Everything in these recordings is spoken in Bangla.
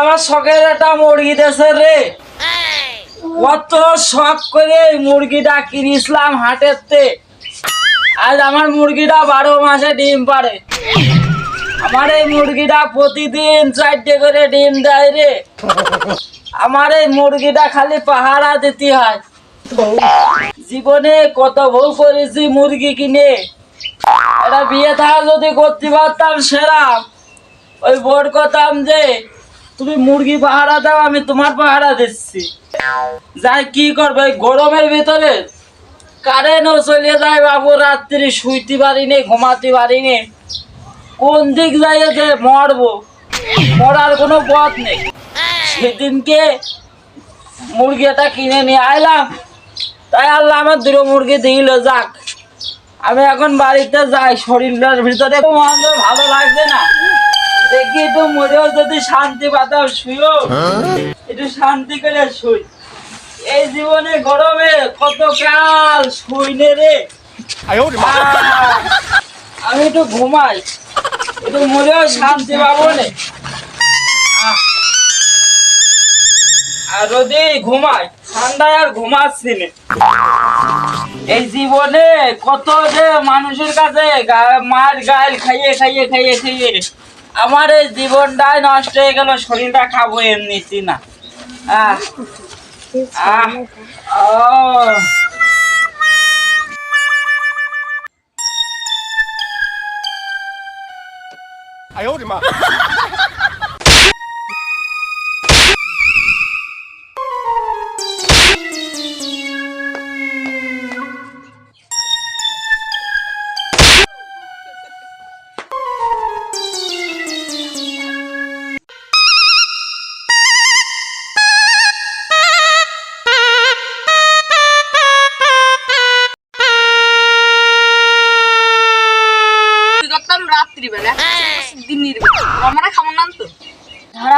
আমার শখের একটা মুরগি দেশে রে, কত শখ করে মুরগিটা কিনেছিলাম হাটেতে। আজ আমার মুরগিটা 12 মাসে ডিম পারে। আমার এই মুরগিটা প্রতিদিন 4টে করে ডিম দেয় রে। আমার এই মুরগিটা খালি পাহারা দিতে হয়। জীবনে কত ভুল করেছি মুরগি কিনে। এটা বিয়ে থাকা যদি করতে পারতাম সেরা, ওই বোর কথাম যে তুমি মুরগি পাহারা দাও, আমি তোমার পাহারা দিচ্ছি। যাই কি করবে গরমের ভিতরে, কারেন্টও চলে যায় বাবু, রাত্রি শুইতে পারিনি, ঘুমাতে পারিনি। কোন দিক যাই যে মরবো, মরার কোনো পথ নেই। সেদিনকে মুরগিটা কিনে নিয়ে আইলাম, তাই আল্লাহ আমার 2 মুরগি দিল। যাক, আমি এখন বাড়িতে যাই। শরীরটার ভিতরে ভালো লাগছে না, দেখি একটু মরেও যদি শান্তি পাতাম, শুয়েও একটু শান্তি করে শুই। এই জীবনে গরমে কত কাল শুইনে রে। আমি একটু ঘুমাই, একটু মরেও শান্তি পাবো না। আর যদি ঘুমাই ঠান্ডায় আর ঘুমাচ্ছি না। এই জীবনে কত যে মানুষের কাছে মার গাল খাইয়ে খাইয়ে খাইয়ে খাইয়ে আমার এই জীবনটাই নষ্ট হয়ে গেল। শরীরটা খাবো এমনিতি না।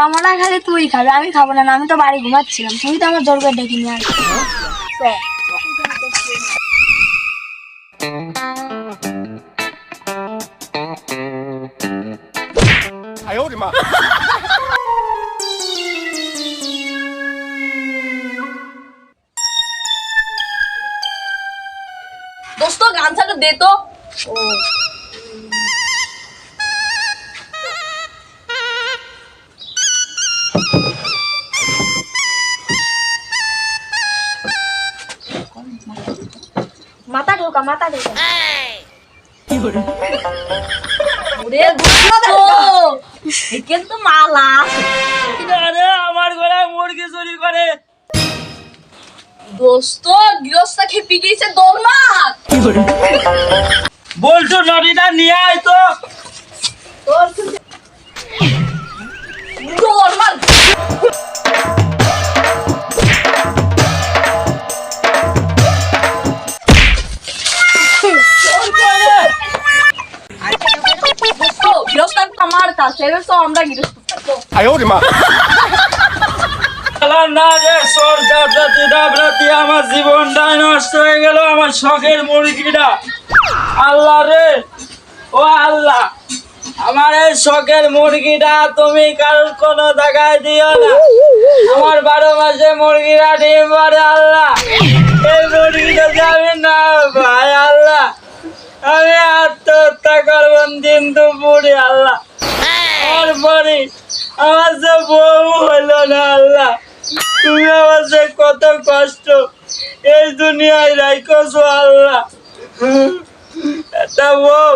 আমরা খালি তুই খাবি, আমি খাবো না। আমি তো বাড়ি ঘুমাচ্ছিলাম, তুই তো আমার জোর করে ডেকে নিয়ে আসবি। দোস্ত গামছাটা দে তো। মাথা ঢোকা, মাথা ঢোকা। কিন্তু মালা আরে আমার ঘরে মুরগি চুরি করে। দোস্ত গৃহস্থা খেপি গেছে, দৌড় মার। বলছো নদীটা নিয়ে আয় তো। দৌড় মার। গৃহস্থান আমার কাছে তো আমরা গৃহস্থ না রে, আমার জীবনটাই নষ্ট হয়ে গেল। আমার শখের মুরগিটা, আল্লাহ রে, ও আল্লাহ, আমার এই শখের মুরগিটা তুমি কারোর কোনো জায়গায় দিও না। আমার 12 মাসে মুরগিটা ডিম পারে। আল্লাহ, এই মুরগিটা যাবে না ভাই। আল্লাহ, আমি আত্মহত্যা করবেন দিন দুপুরে। আল্লাহ, আমার পরে আমার যে বউ হইল না। আল্লাহ, তুমি আমার যে কত কষ্ট এই দুনিয়ায় রাইখছো। আল্লাহ, একটা বউ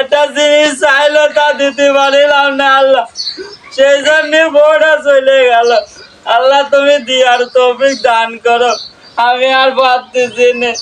একটা জিনিস চাইলো তা দিতে পারিলাম না। আল্লাহ, সেই জন্য বউটা চলে গেল। আল্লাহ, তুমি দিয়ার তৌফিক দান করো, আমি আর পারতেছি না।